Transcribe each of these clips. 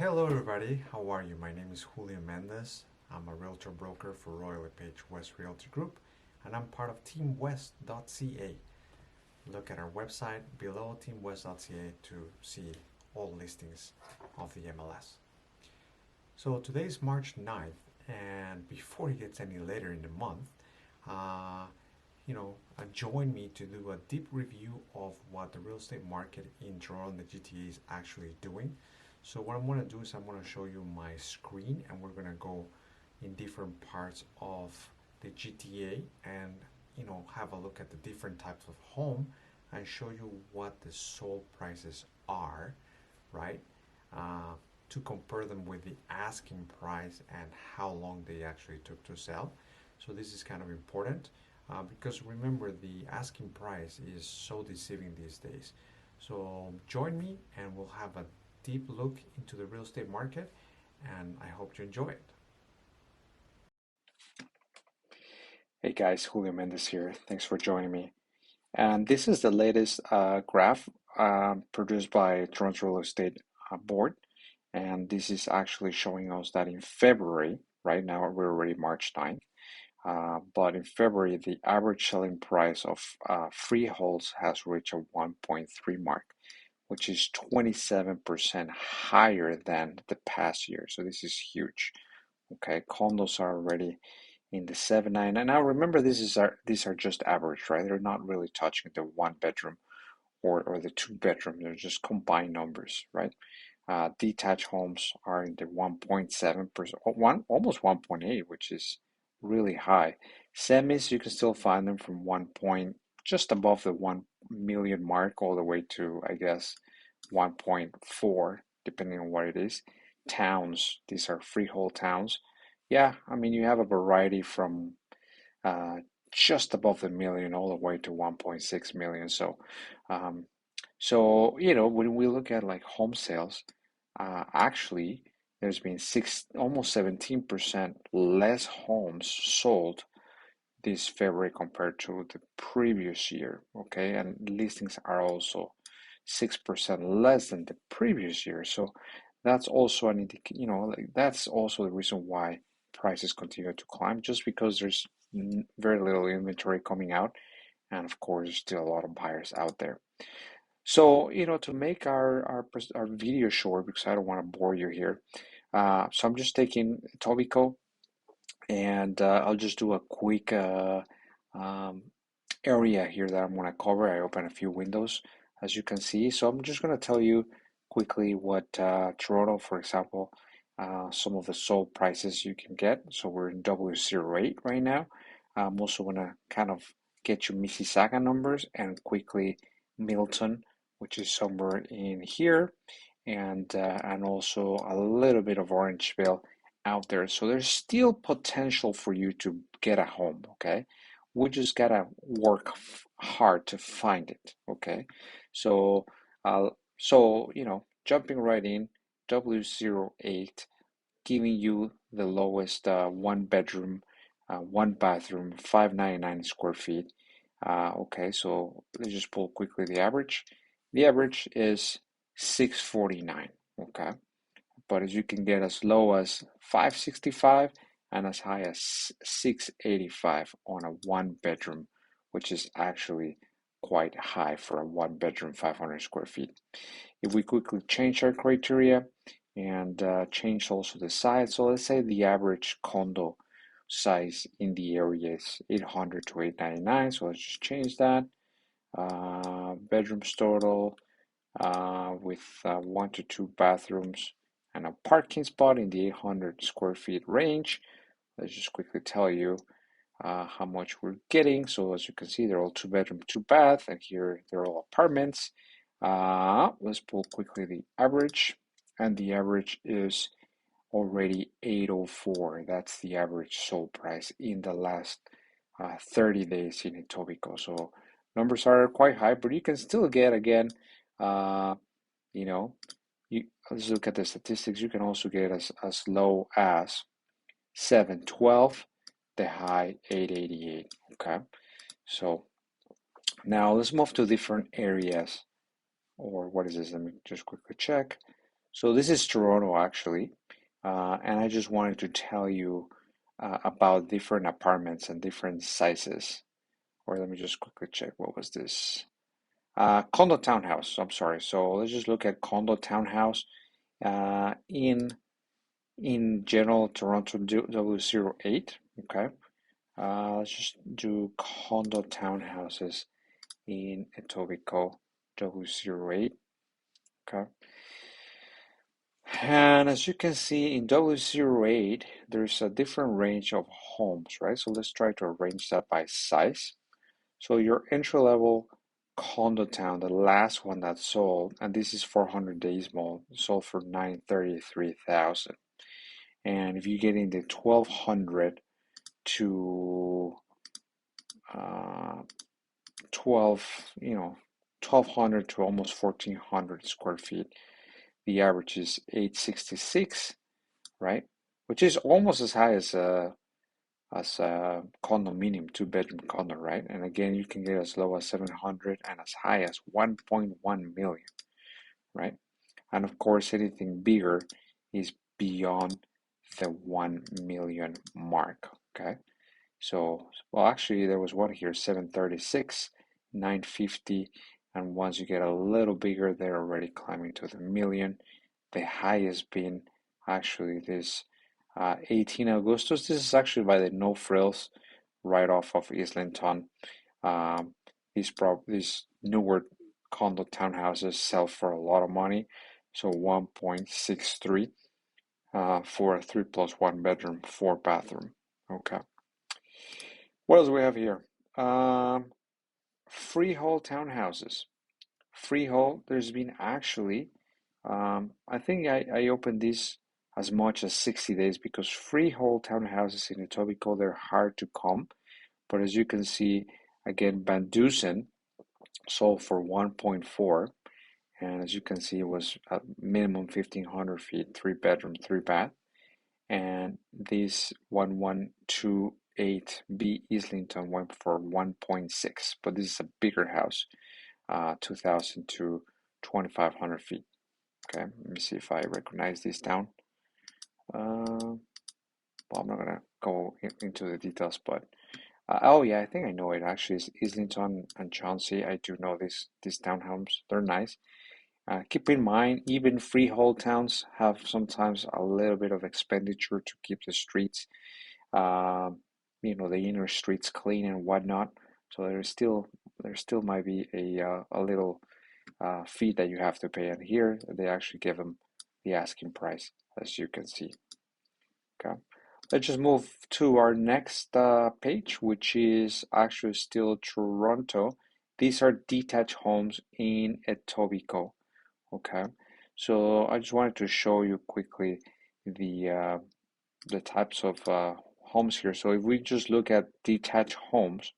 Hello everybody, how are you? My name is Julio Mendez. I'm a realtor broker for LePage West Realty Group and I'm part of Teamwest.ca. Look at our website below Teamwest.ca to see all listings of the MLS. So today is March 9th, and before it gets any later in the month, uh, join me to do a deep review of what the real estate market in Toronto and the GTA is actually doing. So what I'm going to do is I'm going to show you my screen, and we're going to go in different parts of the GTA and have a look at the different types of home and show you what the sold prices are, right? Uh, to compare them with the asking price and how long they actually took to sell. So this is kind of important because remember, the asking price is so deceiving these days. So join me and we'll have a deep look into the real estate market, and I hope you enjoy it. Hey guys, Julio Mendez here. Thanks for joining me. And this is the latest graph produced by Toronto Real Estate Board. And this is actually showing us that in February, right now we're already March 9th, but in February, the average selling price of freeholds has reached a 1.3 mark, which is 27% higher than the past year. So this is huge. Okay, condos are already in the 7.9. And now remember, these are just average, right? They're not really touching the one bedroom or the two bedroom. They're just combined numbers, right? Detached homes are in the 1.7%, almost 1.8, which is really high. Semis, you can still find them from 1 point, just above the 1 million mark, all the way to, I guess, 1.4, depending on what it is. Towns, these are freehold towns. Yeah, I mean, you have a variety from uh, just above the million all the way to 1.6 million. Um, when we look at like home sales, actually, there's been almost 17% less homes sold this February compared to the previous year. Okay, and listings are also 6% less than the previous year. So that's also like that's also the reason why prices continue to climb, just because there's very little inventory coming out, and of course, there's still a lot of buyers out there. So, to make our video short, because I don't want to bore you here, so I'm just taking Tobico, and I'll just do a quick um, area here that I'm going to cover. I open a few windows, as you can see. So I'm just going to tell you quickly what Toronto, for example, some of the sold prices you can get. So we're in W08 right now. I'm also going to kind of get you Mississauga numbers and quickly Milton, which is somewhere in here, and also a little bit of Orangeville out there. So there's still potential for you to get a home, okay? We just gotta work hard to find it, okay? So, jumping right in, W08, giving you the lowest one bedroom, one bathroom, 599 square feet. Okay, so let's just pull quickly the average. The average is 649, okay? But as you can get as low as 565 and as high as 685 on a one bedroom, which is actually quite high for a one bedroom 500 square feet. If we quickly change our criteria and change also the size, so let's say the average condo size in the area is 800 to 899, so let's just change that. Bedrooms total with 1 to 2 bathrooms and a parking spot in the 800 square feet range. Let's just quickly tell you how much we're getting. So as you can see, they're all 2 bedroom, 2 bath, and here they're all apartments. Let's pull quickly the average, and the average is already 804. That's the average sold price in the last 30 days in Etobicoke. So numbers are quite high, but you can still get again, uh, you know, let's look at the statistics. You can also get as low as 712, the high 888. Okay, so now let's move to different areas. Or what is this? Let me just quickly check. So this is Toronto actually, and I just wanted to tell you about different apartments and different sizes. Or let me just quickly check. What was this? Condo townhouse. I'm sorry. So let's just look at condo townhouse in general Toronto W08. Okay. Let's just do condo townhouses in Etobicoke W08. Okay. And as you can see in W08, there's a different range of homes, right? So let's try to arrange that by size. So your entry level condo town, the last one that sold, and this is 400 days mall, sold for 933,000. And if you get in the 1200 to 12, 1200 to almost 1400 square feet, the average is 866, right? Which is almost as high as a condominium, two-bedroom condo, right? And again, you can get as low as 700 and as high as 1.1 million, right? And of course, anything bigger is beyond the 1 million mark, okay? So, well, actually, there was one here, 736, 950, and once you get a little bigger, they're already climbing to the million. The highest being actually this 18 Augustus. This is actually by the No Frills, right off of Islington. Um, these newer condo townhouses sell for a lot of money, so 1.63 for a 3+1 bedroom, 4 bathroom. Okay. What else do we have here? Freehold townhouses. Freehold, there's been actually, I think I opened this as much as 60 days because freehold townhouses in Etobicoke, they're hard to come. But as you can see, again, Van Dusen sold for 1.4. And as you can see, it was a minimum 1,500 feet, 3 bedroom, 3 bath. And this 1128B Islington went for 1.6, but this is a bigger house, 2,000 to 2,500 feet. Okay, let me see if I recognize this down. Well, I'm not gonna go into the details, but oh yeah, I think I know it. Actually, it's Islington and Chauncey. I do know these townhomes. They're nice. Keep in mind, even freehold towns have sometimes a little bit of expenditure to keep the streets, the inner streets clean and whatnot. So there still might be a little fee that you have to pay. And here they actually give them the asking price, as you can see. Okay, let's just move to our next page, which is actually still Toronto. These are detached homes in Etobicoke. Okay, so I just wanted to show you quickly the types of homes here. So if we just look at detached homes,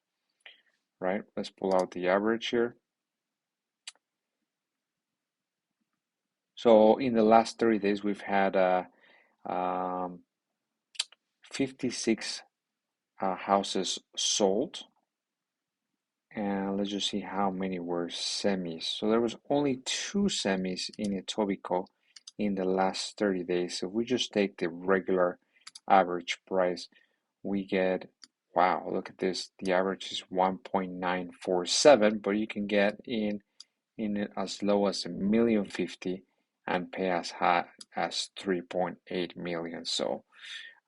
right? Let's pull out the average here. So in the last 30 days, we've had um, 56 houses sold. And let's just see how many were semis. So there was only 2 semis in Etobicoke in the last 30 days. So if we just take the regular average price, we get, wow, look at this. The average is 1.947, but you can get in it as low as $1,050,000 and pay as high as 3.8 million. So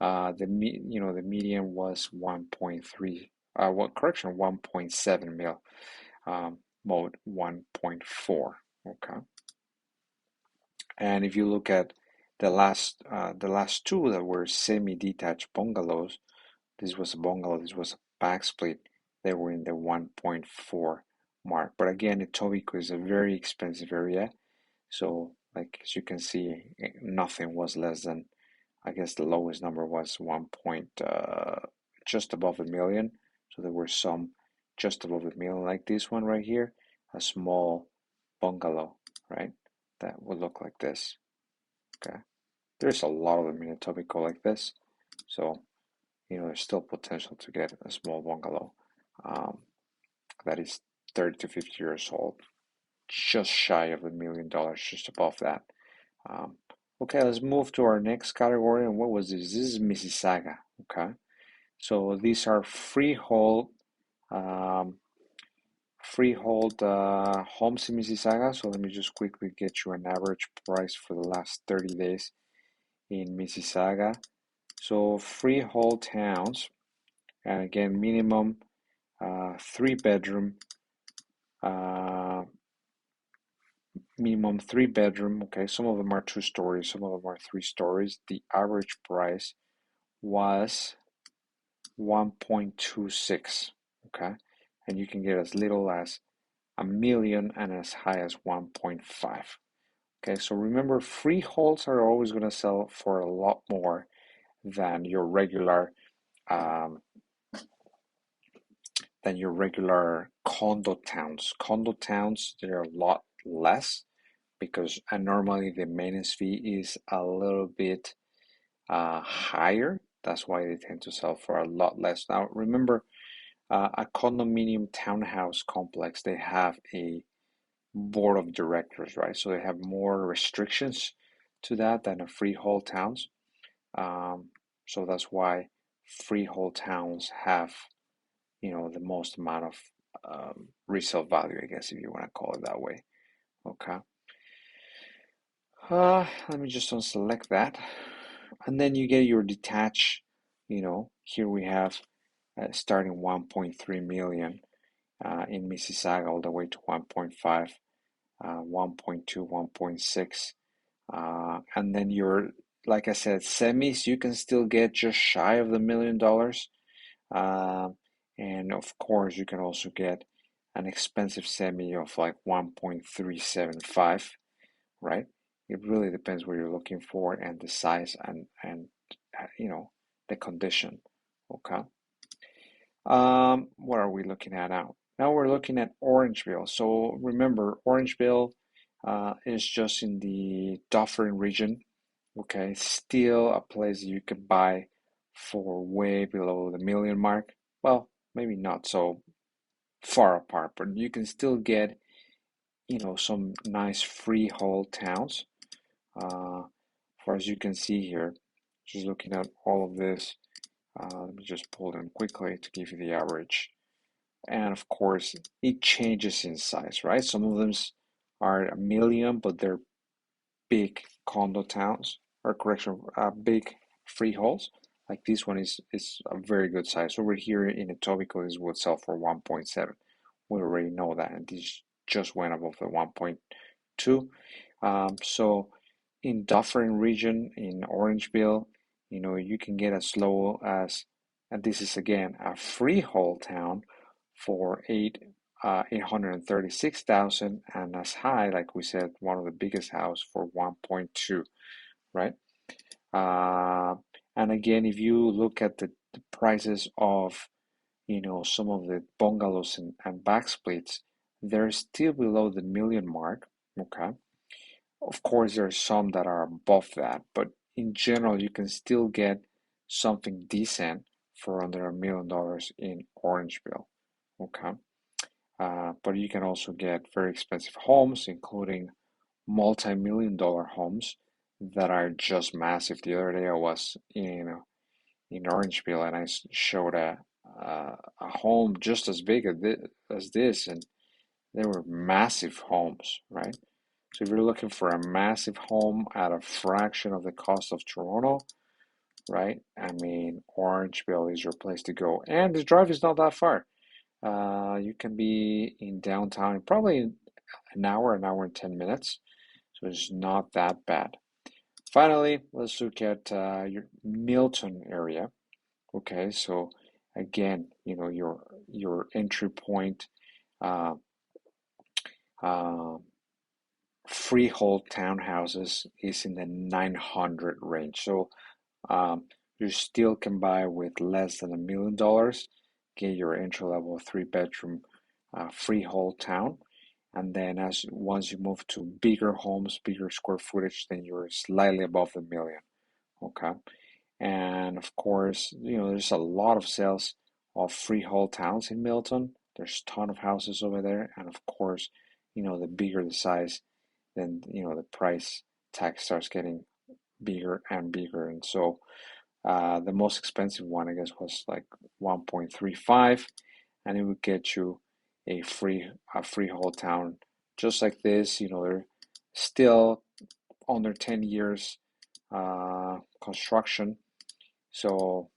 the median was 1.3 1.7 mil, mode 1.4. Okay, and if you look at the last two that were semi-detached bungalows, this was a bungalow, this was a back split, they were in the 1.4 mark. But again, Etobicoke is a very expensive area, so like as you can see, nothing was less than, I guess the lowest number was just above a million. So there were some just above a million, like this one right here, a small bungalow, right? That would look like this. Okay, there's a lot of them in Etobicoke like this, so there's still potential to get a small bungalow um, that is 30 to 50 years old, just shy of $1 million, just above that. Um, okay, let's move to our next category. And what was this? This is Mississauga. Okay, so these are um, freehold homes in Mississauga. So let me just quickly get you an average price for the last 30 days in Mississauga. So freehold towns, and again, minimum 3 bedroom, uh, minimum 3 bedroom. Okay, some of them are 2 stories, some of them are 3 stories. The average price was 1.26. Okay, and you can get as little as a million and as high as 1.5. Okay, so remember, freeholds are always going to sell for a lot more than your regular um, condo towns. Condo towns, they're a lot less because normally the maintenance fee is a little bit higher. That's why they tend to sell for a lot less. Now, remember, a condominium townhouse complex, they have a board of directors, right? So they have more restrictions to that than a freehold towns. Um, so that's why freehold towns have, the most amount of resale value, I guess, if you want to call it that way. Okay. Let me just unselect that. And then you get your detached, here we have starting 1.3 million in Mississauga all the way to 1.5, 1.2, 1.6. And then like I said, semis, you can still get just shy of the $1 million. And of course, you can also get an expensive semi of like 1.375, right? It really depends what you're looking for and the size and the condition. Okay. What are we looking at now? Now we're looking at Orangeville. So remember, Orangeville is just in the Dufferin region. Okay, still a place you could buy for way below the million mark. Well, maybe not so far apart, but you can still get, some nice freehold towns. For as you can see here, just looking at all of this, let me just pull them quickly to give you the average. And of course, it changes in size, right? Some of them are a million, but they're big condo towns, or correction, big freeholds. Like this one is a very good size. Over here in Etobicoke, this would sell for 1.7. We already know that, and this just went above the 1.2. So in Dufferin region, in Orangeville, you can get as low as, and this is again a freehold town for 836,000, and as high, like we said, one of the biggest house for 1.2, right? Uh, and again, if you look at the prices of, some of the bungalows and back splits, they're still below the million mark. Okay. Of course, there are some that are above that, but in general, you can still get something decent for under $1 million in Orangeville. Okay. But you can also get very expensive homes, including multi-million-dollar homes that are just massive. The other day I was in Orangeville and I showed a home just as big as this, and they were massive homes, right? So if you're looking for a massive home at a fraction of the cost of Toronto, right? I mean, Orangeville is your place to go, and the drive is not that far. You can be in downtown in probably an hour and 10 minutes. So it's not that bad. Finally, let's look at your Milton area. Okay, so again, your entry point uh, uh, freehold townhouses is in the 900 range. So you still can buy with less than $1 million, get your entry level 3 bedroom freehold town. And then once you move to bigger homes, bigger square footage, then you're slightly above the million. Okay. And of course, there's a lot of sales of freehold towns in Milton. There's a ton of houses over there. And of course, the bigger the size, then the price tax starts getting bigger and bigger. And so the most expensive one, I guess, was like 1.35, and it would get you a freehold town just like this. They're still under 10 years construction. So,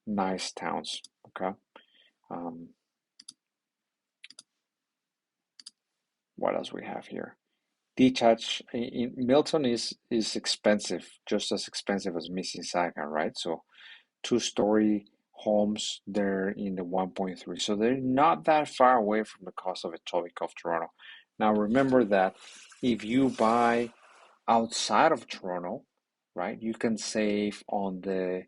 nice towns. Okay. Um, what else we have here? Detached in Milton is expensive, just as expensive as Mississauga, right? So two-story homes, they're in the 1.3. So they're not that far away from the cost of a Etobicoke of Toronto. Now remember that if you buy outside of Toronto, right, you can save on the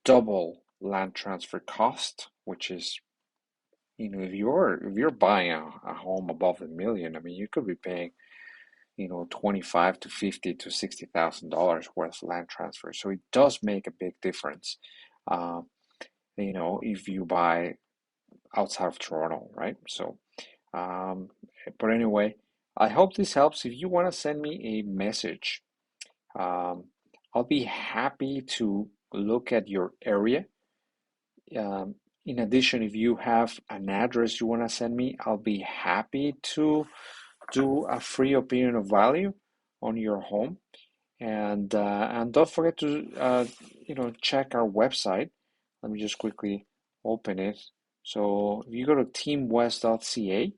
double land transfer cost, which is, if you're buying a home above a million, I mean, you could be paying, 25 to 50 to $60,000 worth of land transfer. So it does make a big difference. Uh, if you buy outside of Toronto, right? So, um, but anyway, I hope this helps. If you want to send me a message, um, I'll be happy to look at your area. Um, in addition, if you have an address you want to send me, I'll be happy to do a free opinion of value on your home. And don't forget to check our website. Let me just quickly open it. So if you go to Teamwest.ca,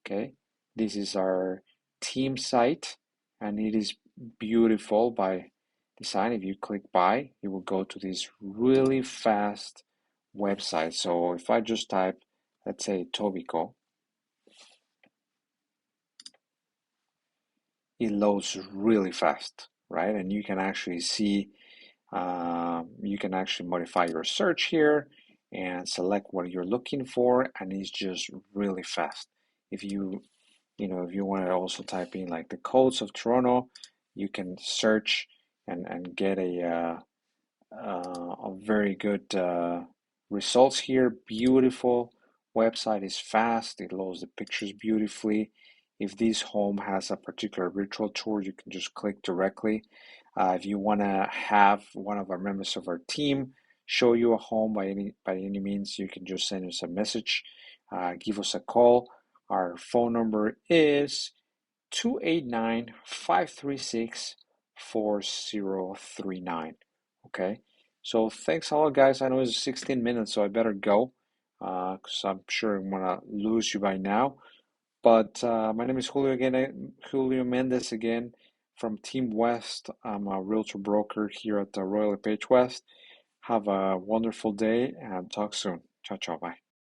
okay, this is our team site, and it is beautiful by design. If you click buy, it will go to this really fast website. So if I just type, let's say Tobico, it loads really fast, right? And you can actually see, you can actually modify your search here and select what you're looking for, and it's just really fast. If you want to also type in like the codes of Toronto, you can search and get a very good results here. Beautiful website, is fast. It loads the pictures beautifully. If this home has a particular virtual tour, you can just click directly. If you want to have one of our members of our team show you a home by any means, you can just send us a message, give us a call. Our phone number is 289-536-4039. Okay, so thanks a lot, guys. I know it's 16 minutes, so I better go because I'm sure I'm gonna lose you by now. But my name is Julio again, Julio Mendez again from Team West. I'm a realtor broker here at the Royal LePage West. Have a wonderful day and talk soon. Ciao, ciao, bye.